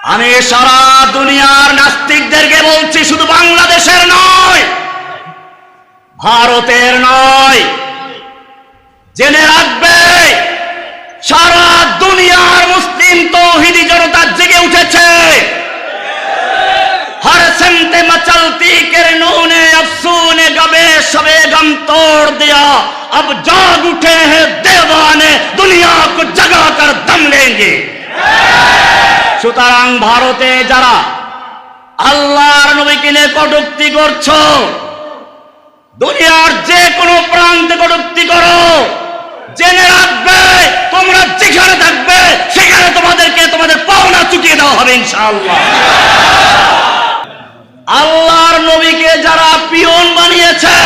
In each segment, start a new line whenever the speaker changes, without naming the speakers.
আমি সারা দুনিয়ার নাস্তিকদেরকে বলছি, শুধু বাংলাদেশের নয়, ভারতের নয়, জেনে রাখবে সারা দুনিয়ার মুসলিম তৌহিদি জনতা জেগে উঠেছে। हर सिमत मचलती किरणों ने अफसों ने गबे शबे गम तोड़ दिया, अब जाग उठे हैं दीवाने, दुनिया को जगा कर दम लेंगे। সুতরাং ভারতে যারা আল্লাহর নবীকে নিয়ে কটূক্তি করছো, দুনিয়ার যে কোনো প্রান্তে কটূক্তি করো, জেনে রাখবে তোমরা যেখানে থাকবে সেখানে তোমাদেরকে তোমাদের পাওনা চুকিয়ে দেওয়া হবে ইনশাআল্লাহ। আল্লাহর নবীকে যারা পিয়ন বানিয়েছে,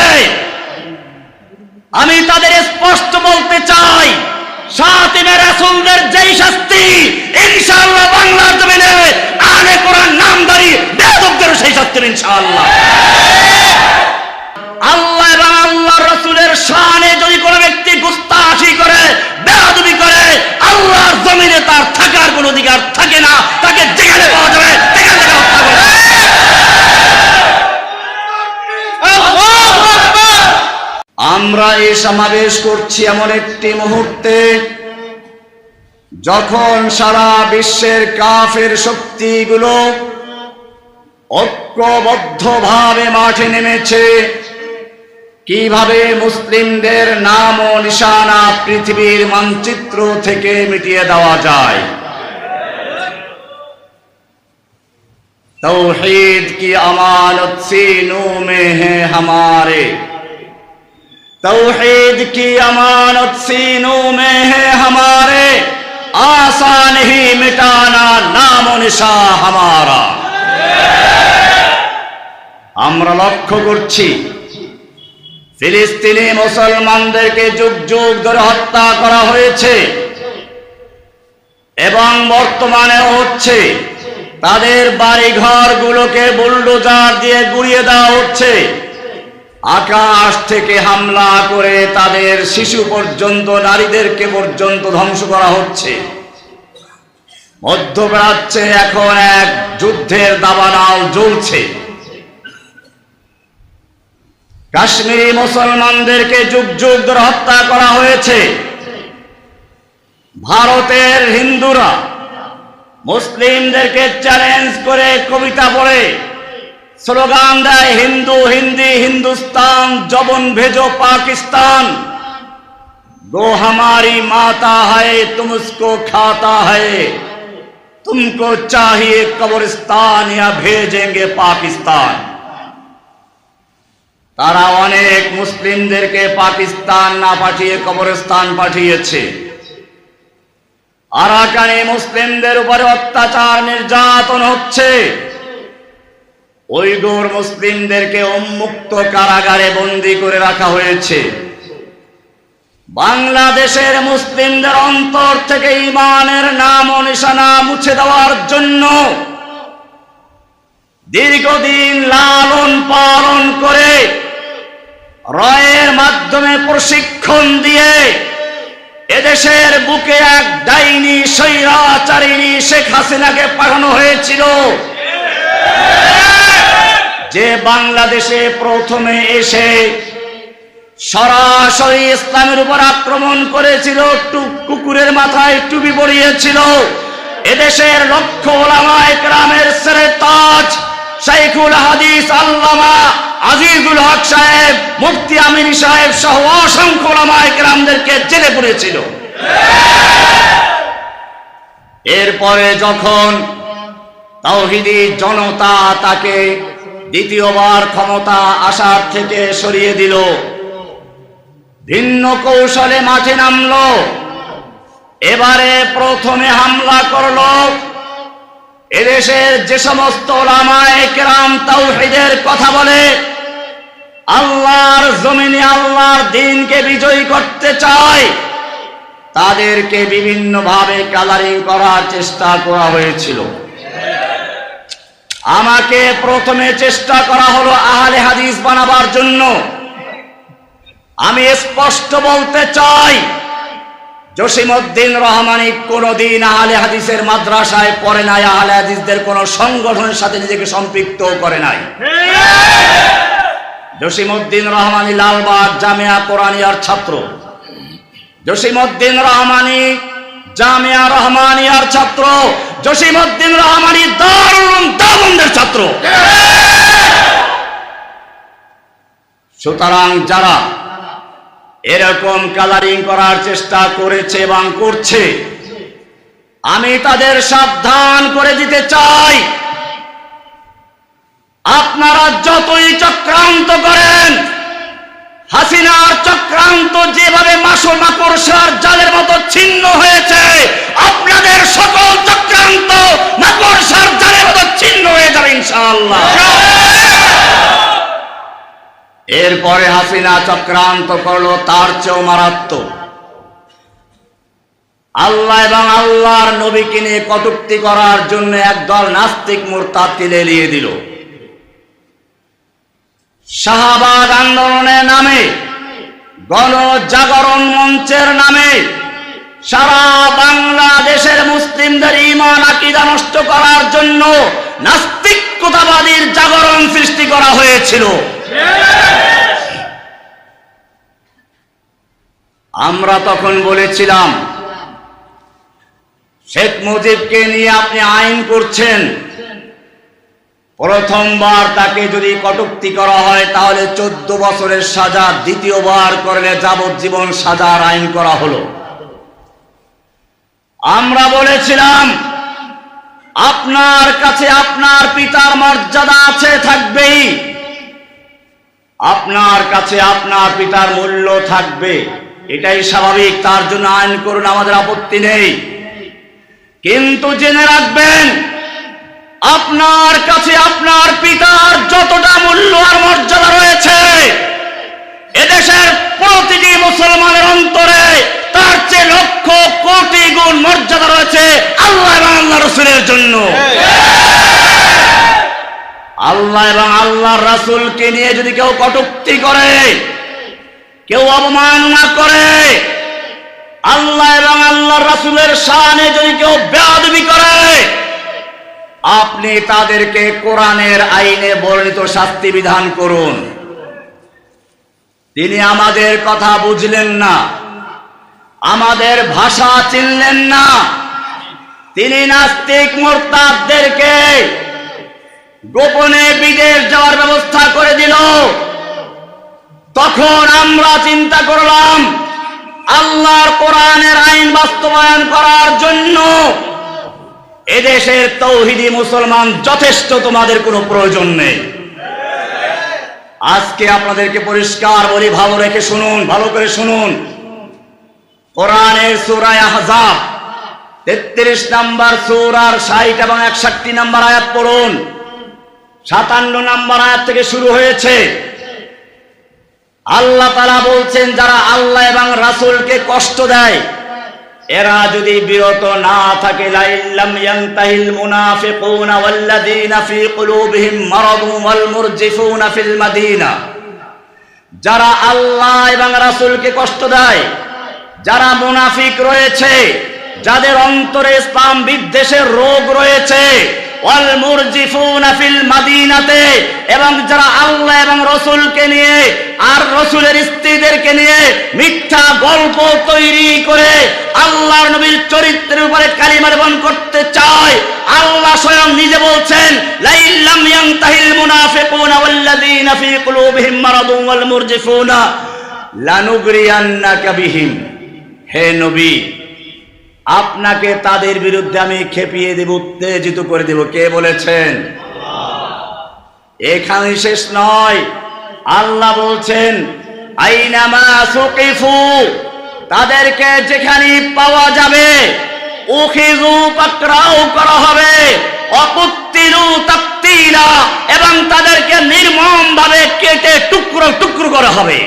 আমি তাদের স্পষ্ট বলতে চাই, শাতিমে রাসূলদের যেই শাস্তি ইনশাআল্লাহ বাংলার জমিনে আলে কোরআন নামধারী বেয়াদবদের সেই শাস্তি ইনশাআল্লাহ। আল্লাহ এবং আল্লাহর রাসূলের শানে যদি কোনো ব্যক্তি গুস্তাখি করে, বেয়াদবি করে, আল্লাহর জমিনে তার থাকার কোনো অধিকার থাকে না, তাকে যেখানে পাওয়া যাবে সেখানে হত্যা করে। আমরা এই সমাবেশ করছি এমন একটি মুহূর্তে যখন সারা বিশ্বের কাফের শক্তিগুলো ঐক্যবদ্ধভাবে মাঠে নেমেছে, কিভাবে মুসলিমদের নাম ও নিশানা পৃথিবীর মানচিত্র থেকে মিটিয়ে দেওয়া যায়। तौहीद की अमानत सीनों में है हमारे, तौहीद की अमानत सीनों में है हमारे, आसान ही मिटाना नाम ও নিশা हमारा। আমরা লক্ষ্য করছি ফিলিস্তিনি মুসলমানদেরকে যুগ যুগ ধরে হত্যা করা হয়েছে এবং বর্তমানে হচ্ছে। তাদের বাড়িঘর গুলোকে বুলডোজার দিয়ে গুড়িয়ে দেওয়া হচ্ছে, আকাশ থেকে হামলা করে তাদের শিশু পর্যন্ত, নারীদেরকে পর্যন্ত ধ্বংস করা হচ্ছে। মধ্যপ্রাচ্যে এখন এক যুদ্ধের দাবানল জ্বলছে। কাশ্মীরি মুসলমানদেরকে যুগ যুগ ধরে হত্যা করা হয়েছে। ভারতের হিন্দুরা মুসলিমদেরকে চ্যালেঞ্জ করে কবিতা পড়ে স্লোগান দেয়, হিন্দু হিন্দি হিন্দুস্তান জবন ভেজো পাকিস্তান, गो हमारी माता है तुम उसको खाता है, तुमको चाहिए कब्रिस्तान या भेजेंगे पाकिस्तान। তারা অনেক মুসলিমদেরকে পাকিস্তান না পাঠিয়ে কবরস্থান পাঠিয়েছে। আরাকানে মুসলিমদের উপরে অত্যাচার নির্যাতন হচ্ছে। উইগুর মুসলিমদেরকে উন্মুক্ত কারাগারে বন্দী করে রাখা হয়েছে। বাংলাদেশের মুসলিমদের অন্তর থেকে ঈমানের নাম ও নিশানা মুছে দেওয়ার জন্য দীর্ঘদিন লালন পালন করে রয়ের মাধ্যমে প্রশিক্ষণ দিয়ে এদেশের বুকে এক ডাইনি স্বৈরাচারিণী শেখ হাসিনাকে পাঠানো হয়েছিল, যে বাংলাদেশে প্রথমে এসে সরাসরি ইসলামের উপর আক্রমণ করেছিল, কুকুরের মাথায় টুপি পরিয়েছিল। এদেশের লক্ষ উলামায়ে কেরামের সেরে তাজ শাইখুল হাদিস আল্লামা আজিজুল হক সাহেব, মুফতি আমিনী সাহেব সহ অসংখ্য উলামায়ে কেরামদেরকে জেলে পুরেছিল। এরপরে যখন তাওহীদি জনতা তাকে দ্বিতীয়বার ক্ষমতা আসার থেকে সরিয়ে দিল, ভিন্ন কৌশলে মাঠে নামলো। এবারে প্রথমে হামলা করলো এদেশের যে সমস্ত উলামায়ে কেরাম তাওহীদের কথা বলে, আল্লাহর জমিনে আল্লাহর দ্বীনকে বিজয়ী করতে চায়, তাদেরকে বিভিন্ন ভাবে কালারিং করার চেষ্টা করা হয়েছিল। আমাকে প্রথমে চেষ্টা করা হলো আহলে হাদিস বানাবার জন্য। আমি স্পষ্ট বলতে চাই, জসিমউদ্দিন রহমানী কোনদিন আহলে হাদিসের মাদ্রাসায় পড়ে নাই, আহলে হাদিসদের কোন সংগঠনের সাথে নিজেকে সম্পৃক্ত করে নাই। জসিমউদ্দিন রহমানী লালবাগ জামিয়া কোরআনিয়ার ছাত্র, জসিমউদ্দিন রহমানী জামিয়া রহমানিয়ার ছাত্র, জসিমউদ্দিন রহমানী দারুল উলুম দেওবন্দের ছাত্র। সুতরাং যারা এরকম কালারিং করার চেষ্টা করেছে এবং করছে, আমি তাদের সাবধান করে দিতে চাই, আপনারা যতই চক্রান্ত করেন, হাসিনার চক্রান্ত যেভাবে মাকড়সার জালের মতো ছিন্ন হয়েছে, আপনাদের সকল চক্রান্ত মাকড়সার জালের মতো ছিন্ন হয়ে যাবে ইনশাআল্লাহ। এরপরে হাসিনা চক্রান্ত করলো তার চেয়েও মারাত্মক। আল্লাহ এবং আল্লাহর নবীকে নিয়ে কটূক্তি করার জন্য একদল নাস্তিক মুরতাদকে লেলিয়ে দিল। শাহবাগ আন্দোলনের নামে, গণজাগরণ মঞ্চের নামে সারা বাংলাদেশের মুসলিমদের ঈমান আকীদা নষ্ট করার জন্য নাস্তিকতাবাদীর জাগরণ সৃষ্টি করা হয়েছিল। আমরা তখন বলেছিলাম, শেখ মুজিবকে নিয়ে আপনি আইন করছেন, প্রথমবার তাকে যদি কটূক্তি করা হয় তাহলে 14 বছরের সাজা, দ্বিতীয়বার করলে যাবজ্জীবন সাজার আইন করা হলো। আমরা বলেছিলাম, আপনার কাছে আপনার পিতার মর্যাদা আছে, থাকবেই, আপনার কাছে আপনার পিতার মূল্য থাকবে, এটাই স্বাভাবিক, তার জন্য আইন করুন, আমাদের আপত্তি নেই। কিন্তু জেনে রাখবেন, আপনার কাছে আপনার পিতার যতটা মূল্য আর মর্যাদা রয়েছে, এদেশের প্রতিটি মুসলমানের অন্তরে তার চেয়ে লক্ষ কোটি গুণ মর্যাদা রয়েছে আল্লাহ এবং আল্লাহ রাসূলের জন্য। আল্লাহ এবং আল্লাহর রাসূলকে নিয়ে যদি কেউ কটূক্তি করে, কেউ অবমাননা করে, আল্লাহ এবং আল্লাহর রাসূলের শানে যদি কেউ বেয়াদবি করে, আপনি তাদেরকে কোরআনের আইনে বর্ণিত শাস্তি বিধান করুন। তিনি আমাদের কথা বুঝলেন না, আমাদের ভাষা চিনলেন না, তিনি নাস্তিক মুরতাদদেরকে গোপনে বিদেশ যাওয়ার ব্যবস্থা করে দিল। তখন আমরা চিন্তা করলাম, আল্লাহর কোরআনের আইন বাস্তবায়ন করার জন্য এদেশের তৌহিদি মুসলমান যথেষ্ট, তোমাদের কোনো প্রয়োজন নেই। আজকে আপনাদেরকে পরিষ্কার বলি, ভালো রেখে শুনুন, ভালো করে শুনুন। কোরআনের সূরা আহজাব 33 নম্বর সূরার 60 এবং 61 নম্বর আয়াত পড়ুন। 57 নম্বর আয়াত থেকে শুরু হয়েছে। আল্লাহ তাআলা বলছেন, যারা আল্লাহ এবং রাসূলকে কষ্ট দেয়, এরা যদি বিরত না থাকে, লাইল্লাম ইয়ানতাহিল মুনাফিকুনা ওয়াল্লাযীনা ফী কুলুবিহিম মারাদুন ওয়াল মুরজিফুনা ফিল মাদিনা, যারা আল্লাহ এবং রাসূলকে কষ্ট দেয়, যারা মুনাফিক রয়েছে, যাদের অন্তরে ইসলাম বিদ্বেষের রোগ রয়েছে, ওয়াল মুরজিফুনা ফিল মাদিনাতে, এবং যারা আল্লাহ এবং রাসূলকে নিয়ে আর রাসূলের স্ত্রীদেরকে নিয়ে মিথ্যা গল্প তৈরি করে আল্লাহর নবীর চরিত্রের উপরে কালিমা লেপন করতে চায়, আল্লাহ স্বয়ং নিজে বলছেন, লাইল্লাম ইয়ানতাহিল মুনাফিকুনা ওয়াল্লাযীনা ফী কুলুবিহিম মারাদুন ওয়াল মুরজিফুনা লানুগরিয়ান্নাকা বিহিম। হে নবী, আপনাকে তাদের বিরুদ্ধে আমি খেপিয়ে দেব, উত্তেজিত করে দেব। কে বলেছেন? এখানে শেষ নয়, আল্লাহ বলছেন, আইনামা সুকিফু, তাদেরকে যেখানে পাওয়া যাবে উখিযু, পাকড়াও করা হবে, অকুত্তিলু তাকতিলা, এবং তাদেরকে নির্মম ভাবে কেটে টুকরো টুকরো করা হবে।